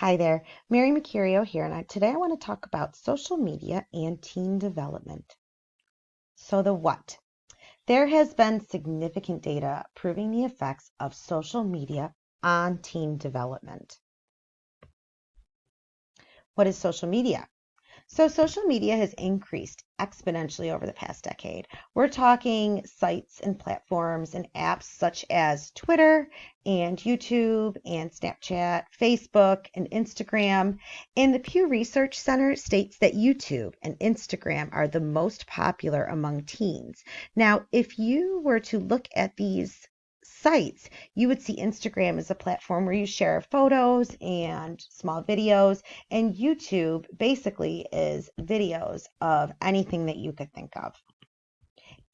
Hi there, Mary Mercurio here, and today I want to talk about social media and teen development. So the what? There has been significant data proving the effects of social media on teen development. What is social media? So social media has increased exponentially over the past decade. We're talking sites and platforms and apps such as Twitter and YouTube and Snapchat, Facebook and Instagram. And the Pew Research Center states that YouTube and Instagram are the most popular among teens. Now, if you were to look at these sites, you would see Instagram as a platform where you share photos and small videos, and YouTube basically is videos of anything that you could think of.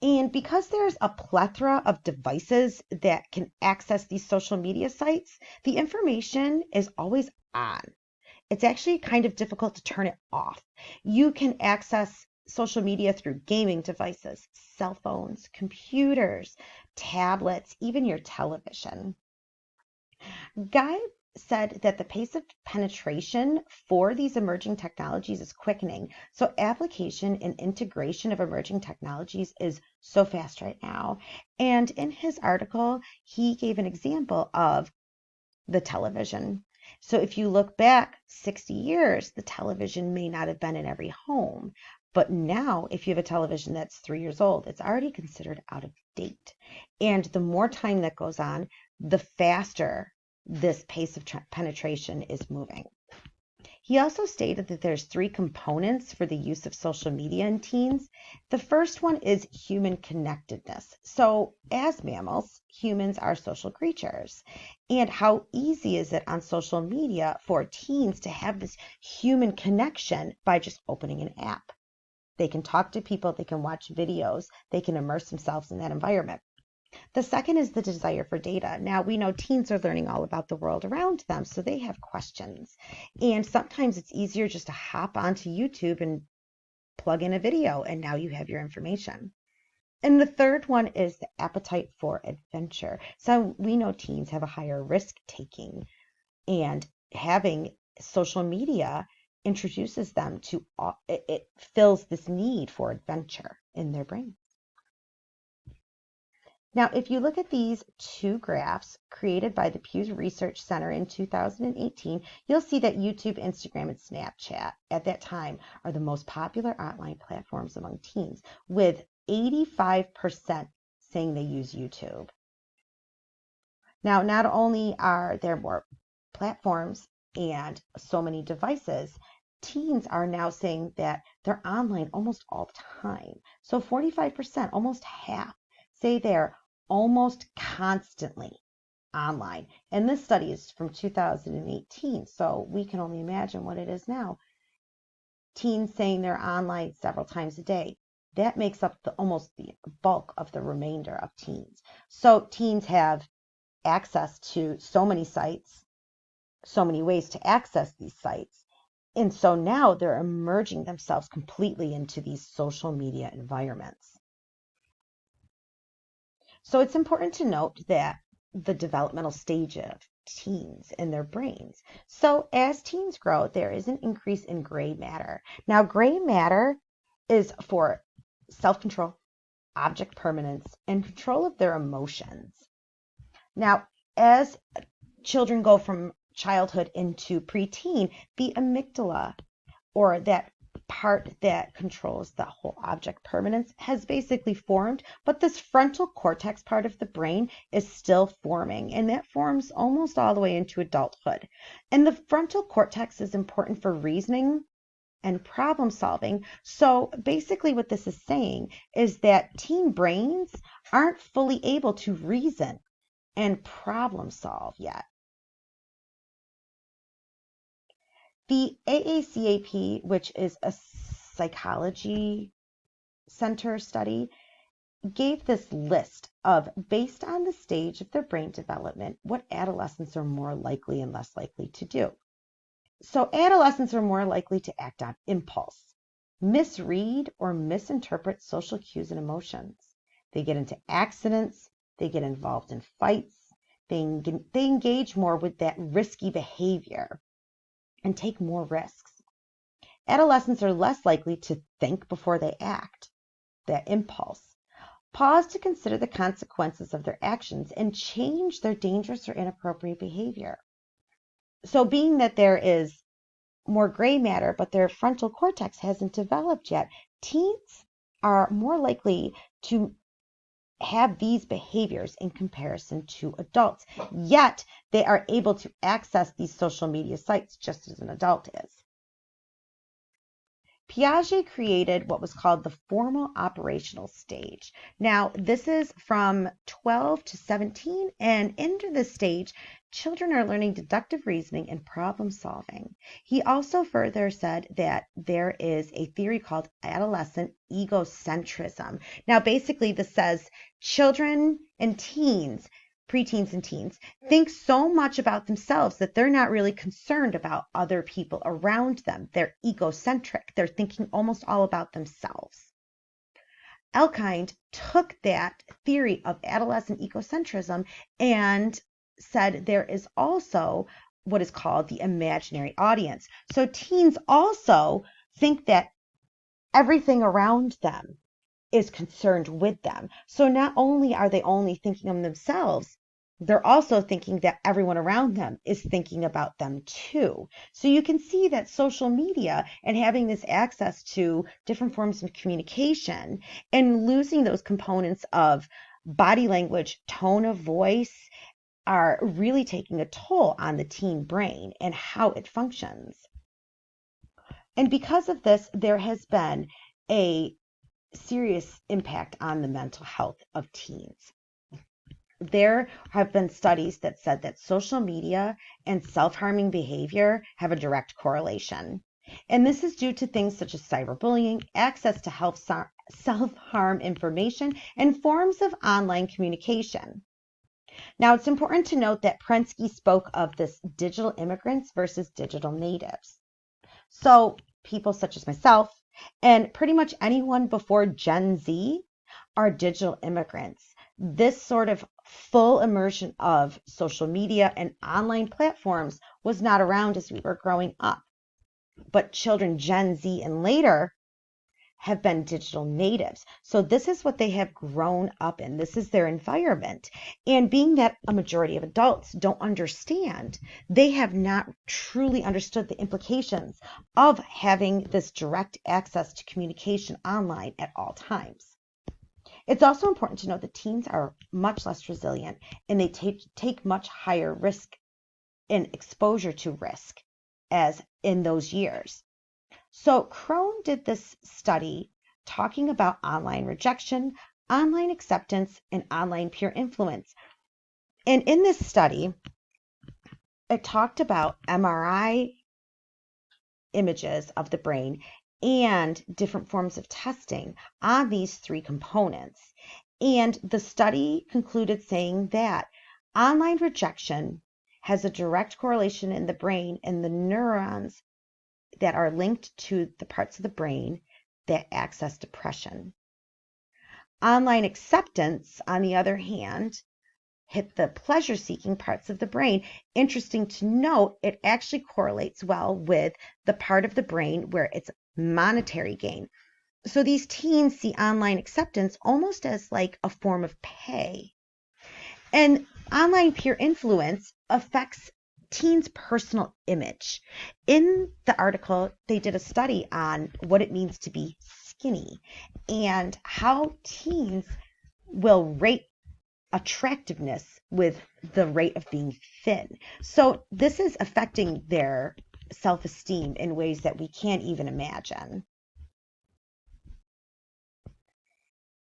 And because there's a plethora of devices that can access these social media sites, the information is always on. It's actually kind of difficult to turn it off. You can access social media through gaming devices, cell phones, computers, tablets, even your television. Guy said that the pace of penetration for these emerging technologies is quickening. So application and integration of emerging technologies is so fast right now. And in his article, he gave an example of the television. So if you look back 60 years, the television may not have been in every home. But now, if you have a television that's 3 years old, it's already considered out of date. And the more time that goes on, the faster this pace of penetration is moving. He also stated that there's three components for the use of social media in teens. The first one is human connectedness. So as mammals, humans are social creatures. And how easy is it on social media for teens to have this human connection by just opening an app? They can talk to people, they can watch videos, they can immerse themselves in that environment. The second is the desire for data. Now, we know teens are learning all about the world around them, so they have questions. And sometimes it's easier just to hop onto YouTube and plug in a video, and now you have your information. And the third one is the appetite for adventure. So we know teens have a higher risk taking, and having social media introduces them to, it fills this need for adventure in their brain. Now, if you look at these two graphs created by the Pew Research Center in 2018, you'll see that YouTube, Instagram, and Snapchat at that time are the most popular online platforms among teens, with 85% saying they use YouTube. Now, not only are there more platforms and so many devices, teens are now saying that they're online almost all the time. So 45%, almost half, say they're almost constantly online. And this study is from 2018, so we can only imagine what it is now. Teens saying they're online several times a day. That makes up almost the bulk of the remainder of teens. So teens have access to so many sites, so many ways to access these sites. And so now they're immersing themselves completely into these social media environments. So it's important to note that the developmental stage of teens in their brains. So as teens grow, there is an increase in gray matter. Now, gray matter is for self-control, object permanence, and control of their emotions. Now, as children go from childhood into preteen, the amygdala, or that part that controls the whole object permanence, has basically formed, but this frontal cortex part of the brain is still forming, and that forms almost all the way into adulthood. And the frontal cortex is important for reasoning and problem solving. So basically what this is saying is that teen brains aren't fully able to reason and problem solve yet. The AACAP, which is a psychology center study, gave this list of, based on the stage of their brain development, what adolescents are more likely and less likely to do. So adolescents are more likely to act on impulse, misread or misinterpret social cues and emotions. They get into accidents, they get involved in fights, they engage more with that risky behavior. and take more risks. Adolescents are less likely to think before they act, that impulse. Pause to consider the consequences of their actions and change their dangerous or inappropriate behavior. So, being that there is more gray matter, but their frontal cortex hasn't developed yet, teens are more likely to have these behaviors in comparison to adults, yet they are able to access these social media sites just as an adult is. Piaget created what was called the formal operational stage. Now, this is from 12 to 17, and into this stage, children are learning deductive reasoning and problem solving. He also further said that there is a theory called adolescent egocentrism. Now, basically, this says children and teens, preteens and teens, think so much about themselves that they're not really concerned about other people around them. They're egocentric. They're thinking almost all about themselves. Elkind took that theory of adolescent egocentrism and said there is also what is called the imaginary audience. So teens also think that everything around them is concerned with them. So not only are they only thinking of themselves, they're also thinking that everyone around them is thinking about them too. So you can see that social media and having this access to different forms of communication and losing those components of body language, tone of voice are really taking a toll on the teen brain and how it functions. And because of this, there has been a serious impact on the mental health of teens. There have been studies that said that social media and self-harming behavior have a direct correlation. And this is due to things such as cyberbullying, access to self-harm information, and forms of online communication. Now, it's important to note that Prensky spoke of this digital immigrants versus digital natives. So people such as myself and pretty much anyone before Gen Z are digital immigrants. This sort of full immersion of social media and online platforms was not around as we were growing up. But children Gen Z and later have been digital natives. So this is what they have grown up in. This is their environment. And being that a majority of adults don't understand, they have not truly understood the implications of having this direct access to communication online at all times. It's also important to note that teens are much less resilient and they take much higher risk and exposure to risk as in those years. So Crone did this study talking about online rejection, online acceptance, and online peer influence. And in this study, it talked about MRI images of the brain and different forms of testing on these three components. And the study concluded saying that online rejection has a direct correlation in the brain and the neurons that are linked to the parts of the brain that access depression. Online acceptance, on the other hand, hit the pleasure-seeking parts of the brain. Interesting to note, it actually correlates well with the part of the brain where it's monetary gain. So these teens see online acceptance almost as like a form of pay. And online peer influence affects teens' personal image. In the article, they did a study on what it means to be skinny and how teens will rate attractiveness with the rate of being thin. So this is affecting their self-esteem in ways that we can't even imagine.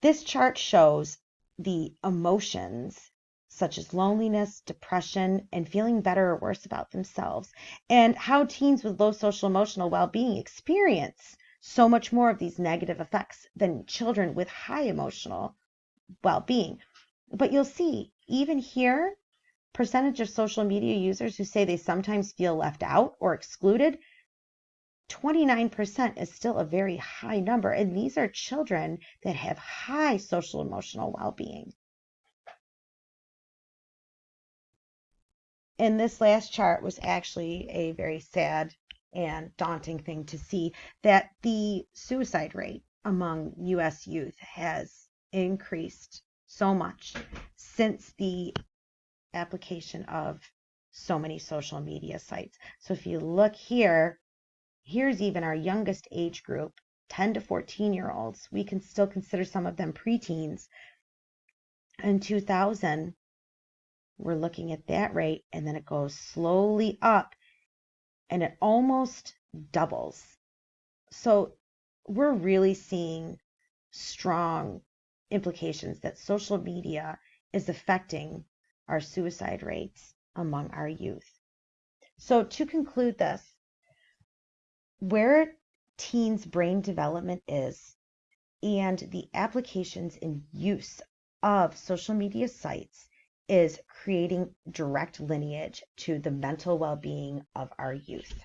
This chart shows the emotions such as loneliness, depression, and feeling better or worse about themselves, and how teens with low social emotional well-being experience so much more of these negative effects than children with high emotional well-being. But you'll see, even here, percentage of social media users who say they sometimes feel left out or excluded, 29% is still a very high number, and these are children that have high social emotional well-being. And this last chart was actually a very sad and daunting thing to see, that the suicide rate among U.S. youth has increased so much since the application of so many social media sites. So if you look here, here's even our youngest age group, 10 to 14-year-olds. We can still consider some of them preteens. In 2000, we're looking at that rate, and then it goes slowly up, and it almost doubles. So we're really seeing strong implications that social media is affecting our suicide rates among our youth. So to conclude this, where teens' brain development is and the applications and use of social media sites is creating direct lineage to the mental well-being of our youth.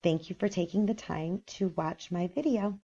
Thank you for taking the time to watch my video.